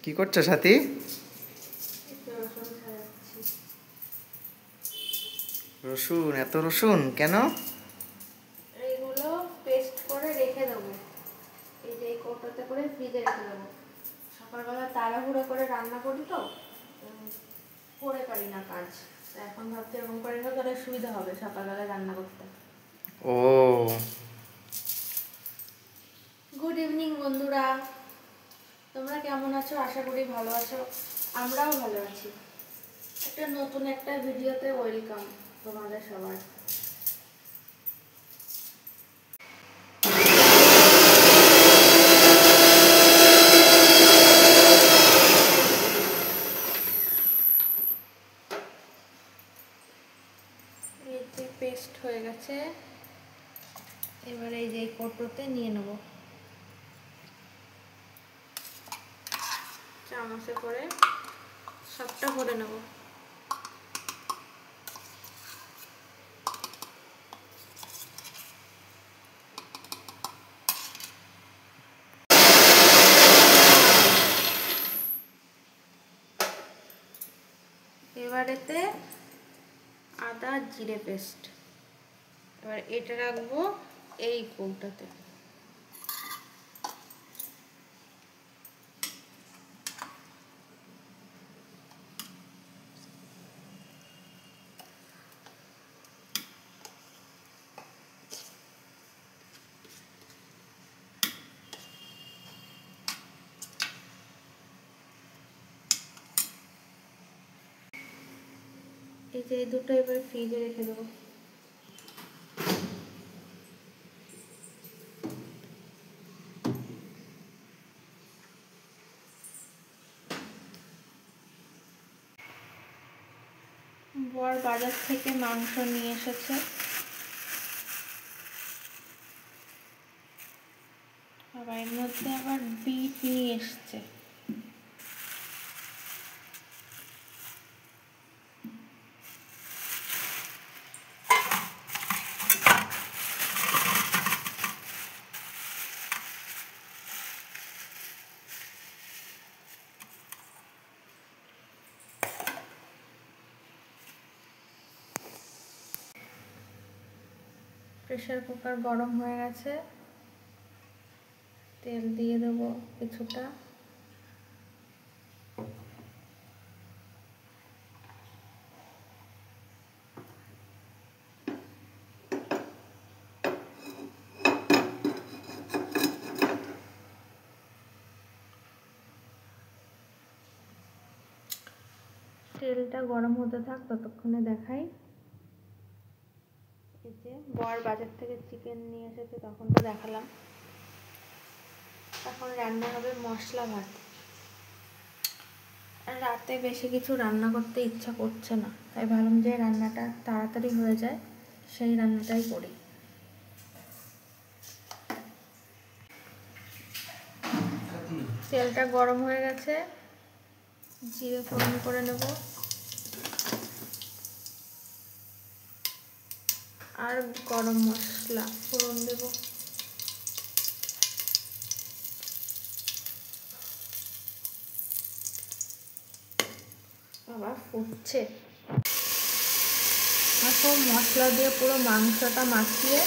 কি করছো সাথী? রসুন? এত রসুন কেন? এইগুলো পেস্ট করে রেখে দেবো, এই যে এই কৌটোতে করে ফ্রিজে রেখে দেবো। সকালবেলা তাড়াহুড়ো করে রান্না করি তো করে পারি না কাজ, এখন ভাবছি এরকম করে তাহলে সুবিধা হবে সকালবেলা রান্না করতে। ও গুড ইভিনিং বন্ধুরা, তোমরা কেমন আছো? আশা করি ভালো আছো, আমরাও ভালো আছি। একটা নতুন একটা ভিডিওতে ওয়েলকাম তোমাদের সবার। এই যে পেস্ট হয়ে গেছে, এবার এই যে কৌটোতে নিয়ে নেব, চামচে করে সবটা ভরে নেব। এবার এতে আদা জিরে পেস্ট, এবার এটা রাখবো এই কৌটাতে। এই যে এই দুটো এবার ফ্রিজে রেখে দেবো। বর বাজার থেকে মাংস নিয়ে এসেছে, আবার এর মধ্যে আবার বিট নিয়ে এসছে। প্রেসার কুকার গরম হয়ে গেছে, তেল দিয়ে দেবো কিছুটা। তেলটা গরম হতে থাক, ততক্ষণে দেখাই। এই যে বর বাজার থেকে চিকেন নিয়ে এসেছে, তখন তো দেখালাম। এখন রান্না হবে মশলা ভাত। আর রাতে বেশি কিছু রান্না করতে ইচ্ছা করছে না, তাই ভাবলাম যে রান্নাটা তাড়াতাড়ি হয়ে যায় সেই রান্নাটাই করি। তেলটা গরম হয়ে গেছে, জিরে ফোড়ন করে নেব, আর গরম মশলা ফোড়ন দেব। আবার ফুটছে, আর সব মশলা দিয়ে পুরো মাংসটা মাখিয়ে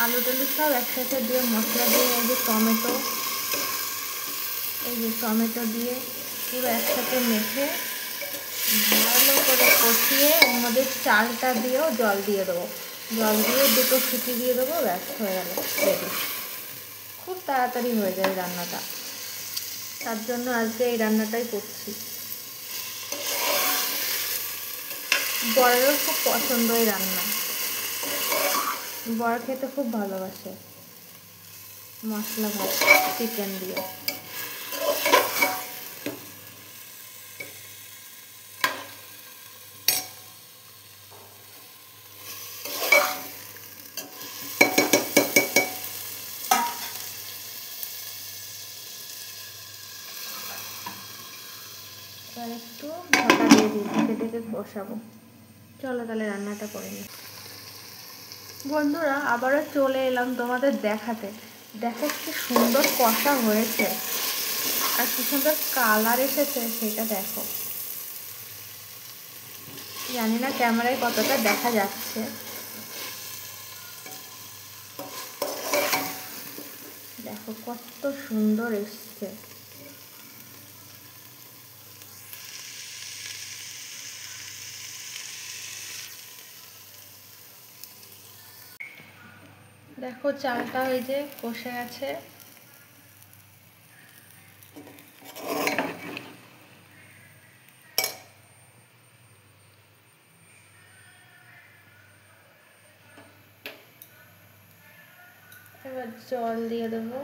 আলু টালু সব একসাথে দিয়ে মশলা দিয়ে এই যে টমেটো দিয়ে পুরো একসাথে মেখে ভালো করে কষিয়ে এর মধ্যে চালটা দিয়েও জল দিয়ে দেবো, জল দিয়ে দুটো সিটি দিয়ে দেবো, ব্যাস হয়ে গেল রেডি। খুব তাড়াতাড়ি হয়ে যায় রান্নাটা, তার জন্য আজকে এই রান্নাটাই করছি। বরেরও খুব পছন্দ এই রান্না, বর খেতে খুব ভালোবাসে মশলা ভাত চিকেন দিয়ে। এবার একটু ঢাকা দিয়ে দিই, ঢেকে ঢেকে বসাবো। চলো তাহলে রান্নাটা করে নিই। বন্ধুরা আবারও চলে এলাম তোমাদের দেখাতে। দেখো কি সুন্দর কষা হয়েছে, আর কি সুন্দর কালার এসেছে সেটা দেখো। জানি না ক্যামেরায় কতটা দেখা যাচ্ছে। দেখো কত সুন্দর এসছে। দেখো চালটা ওই যে কষে গেছে। এবার জল দিয়ে দেবো।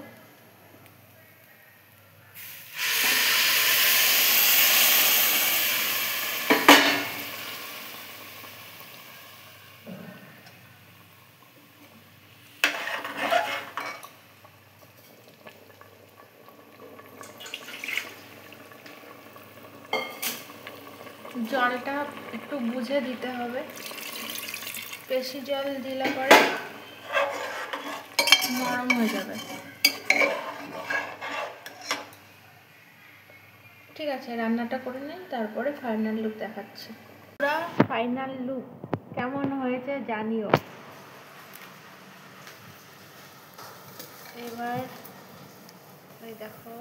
জলটা একটু বুঝে দিতে হবে, বেশি জল দিলে পরে নরম হয়ে যাবে। ঠিক আছে, রান্নাটা করে নিই, তারপরে ফাইনাল লুক দেখাচ্ছি। পুরো ফাইনাল লুক কেমন হয়েছে জানিও। এবার এই দেখো,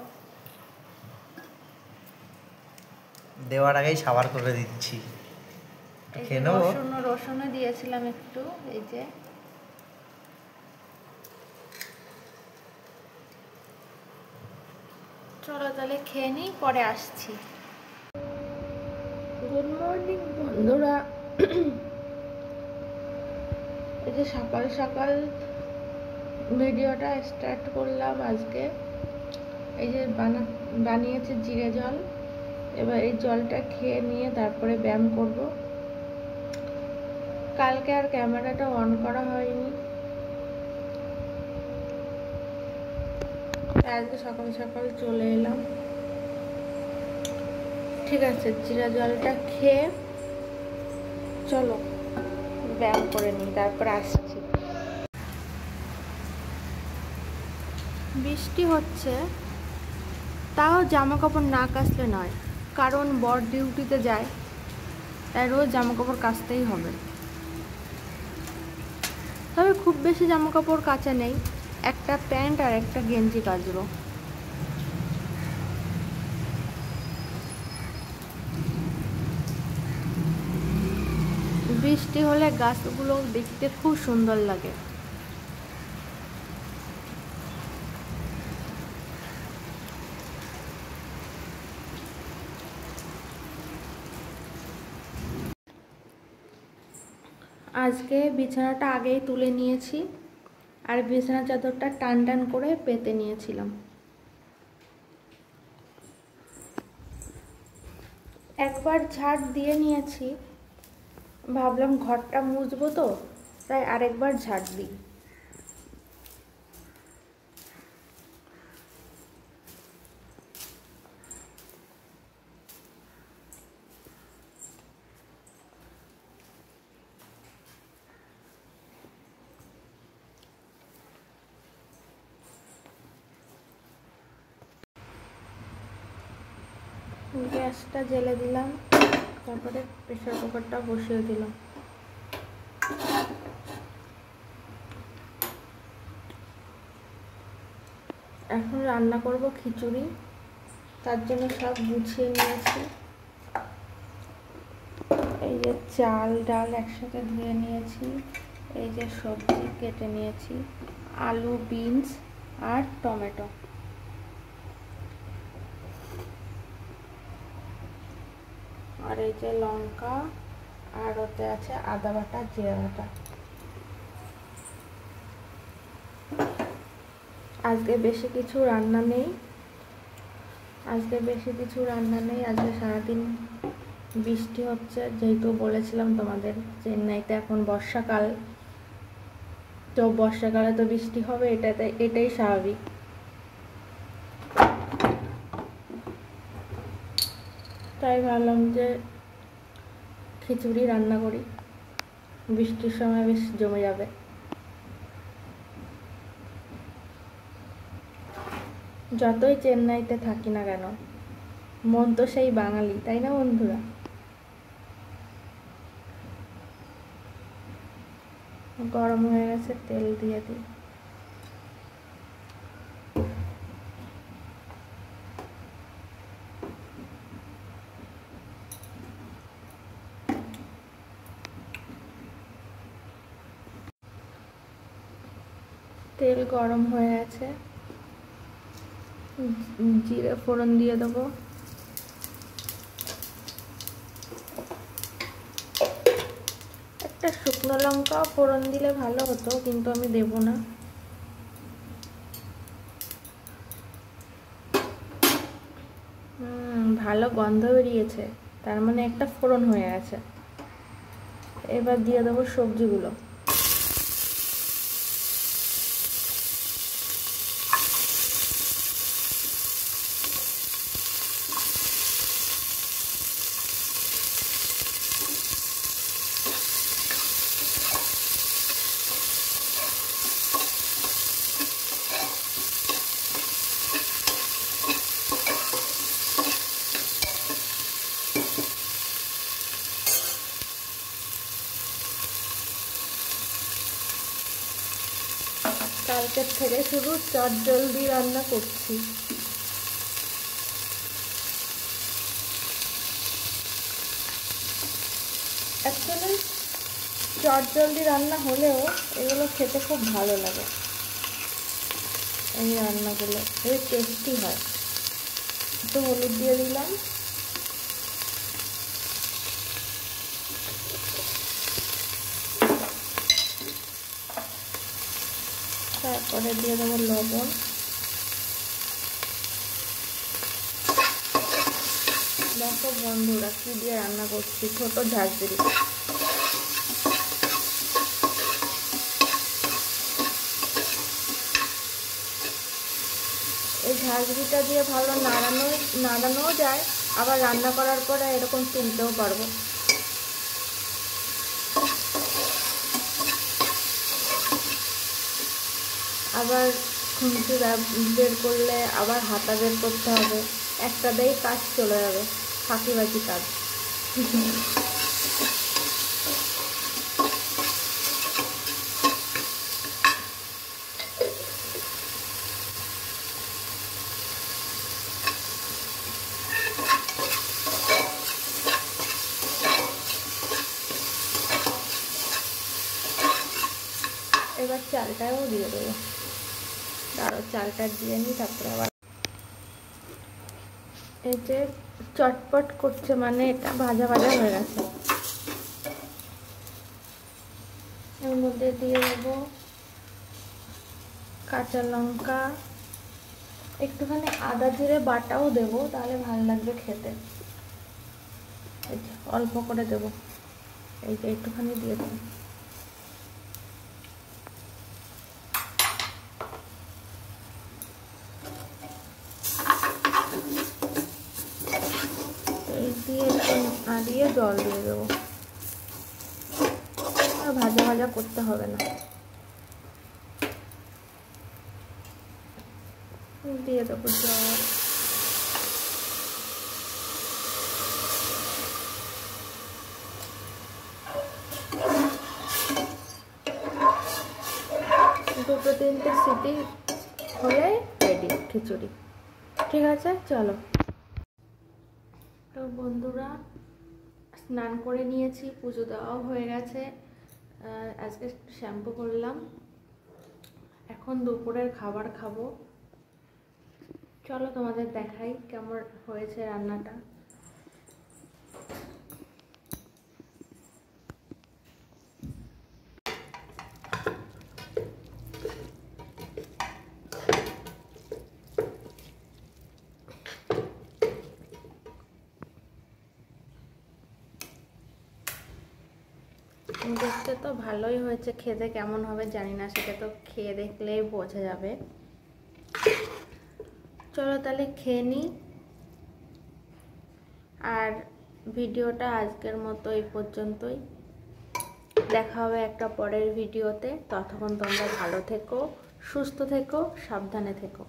দেওয়ার আগেই সাবার করে দিচ্ছি। খেয়ে নেবো। রসুনও দিয়েছিলাম একটু, এই যে। চলো তাহলে খেয়ে নিই, পরে আসছি। গুড মর্নিং বন্ধুরা। এই যে সকাল সকাল ভিডিওটা স্টার্ট করলাম আজকে। এই যে বানিয়েছে জিরে জল। এবার এই জলটা খেয়ে নিয়ে তারপরে ব্যায়াম করব। কালকে আর ক্যামেরাটা অন করা হয়নি, আজকে সকাল সকাল চলে এলাম। ঠিক আছে, জিরা জলটা খেয়ে চলো ব্যায়াম করে নিই, তারপর আসছি। বৃষ্টি হচ্ছে, তাও জামা কাপড় না কাচলে নয়, কারণ বর ডিউটিতে যায়, তাই রোজ জামা কাপড় কাচতেই হবে। তবে খুব বেশি জামা কাপড় কাচা নেই, একটা প্যান্ট আর একটা গেঞ্জি কাচবো। বৃষ্টি হলে গাছগুলো দেখতে খুব সুন্দর লাগে। আজকে বিছানাটা আগেই তুলে নিয়েছি, আর বিছানা চাদরটা টান টান করে পেতে নিয়েছিলাম। একবার ঝাড় দিয়ে নিয়েছি, ভাবলাম ঘরটা মুছবো তো, তাই আরেকবার ঝাড় দিই। গ্যাসটা জ্বেলে দিলাম, তারপরে প্রেসার কুকারটা বসিয়ে দিলাম। এখন রান্না করব খিচুড়ি, তার জন্য সব গুছিয়ে নিয়েছি। এই যে চাল ডাল একসাথে ধুয়ে নিয়েছি, এই যে সবজি কেটে নিয়েছি, আলু বিনস আর টমেটো, আর এই যে লঙ্কা, আর ওতে আছে আদা বাটা জিরা বাটা। আজকে বেশি কিছু রান্না নেই, আজকে সারাদিন বৃষ্টি হচ্ছে। যেহেতু বলেছিলাম তোমাদের চেন্নাইতে এখন বর্ষাকাল, তো বর্ষাকালে তো বৃষ্টি হবে, এটাই স্বাভাবিক। তাই ভাবলাম যে খিচুড়ি রান্না করি, বৃষ্টির সময় বেশ জমে যাবে। যতই চেন্নাইতে থাকি না কেন, মন তো সেই বাঙালি, তাই না বন্ধুরা? গরম হয়ে গেছে, তেল দিয়ে দিই। তেল গরম হয়ে গেছে, জিরে ফোড়ন দিয়ে দেবো। একটা শুকনো লঙ্কা ফোড়ন দিলে ভালো হতো, কিন্তু আমি দেব না। ভালো গন্ধ বেরিয়েছে, তার মানে একটা ফোড়ন হয়ে গেছে। এবার দিয়ে দেবো সবজিগুলো। কালকের থেকে শুধু চটজলদি রান্না করছি। অ্যাকচুয়ালি চটজলদি রান্না হলেও এগুলো খেতে খুব ভালো লাগে। এই রান্নাগুলো বেশ টেস্টি হয়। একটু হলুদ দিয়ে দিলাম, তারপরে দিয়ে দেবো লবণ। দেখো বন্ধুরা কি দিয়ে রান্না করছি, ছোট ঝাঁঝরি। এই ঝাঁঝরিটা দিয়ে ভালো নাড়ানোও যায়, আবার রান্না করার পরে এরকম তুলতেও পারবো। আবার খুন্তি বের করলে আবার হাতা বের করতে হবে, একটাতেই কাজ চলে যাবে, ফাঁকিবাজি কাজ। এবার চালটাও দিয়ে দেবো। আরও চালটা দিয়ে নিই, তারপরে আবার এই যে চটপট করছে মানে এটা ভাজা ভাজা হয়ে গেছে। এর মধ্যে দিয়ে দেবো কাঁচা লঙ্কা, একটুখানি আদা জিরে বাটাও দেবো, তাহলে ভালো লাগবে খেতে। এই যে অল্প করে দেবো, এই যে একটুখানি দিয়ে দেবো। এই দিয়ে একটু নাড়িয়ে জল দিয়ে দেবো। আর ভাজা ভাজা করতে হবে না, দিয়ে দেবো জল। দুটো তিনটে সিটি হলে রেডি খিচুড়ি। ঠিক আছে, চলো। তো বন্ধুরা স্নান করে নিয়েছি, পুজো দেওয়াও হয়ে গেছে, আজকে শ্যাম্পু করলাম। এখন দুপুরের খাবার খাবো। চলো তোমাদের দেখাই কেমন হয়েছে রান্নাটা। দেখতে তো ভালোই হয়েছে, খেতে কেমন হবে জানি না, সেটা তো খেয়ে দেখলেই বোঝা যাবে। চলো তাহলে খেয়ে নিই। আর ভিডিওটা আজকের মতো এই পর্যন্তই। দেখা হবে একটা পরের ভিডিওতে। ততক্ষণ তোমরা ভালো থেকো, সুস্থ থেকো, সাবধানে থেকো।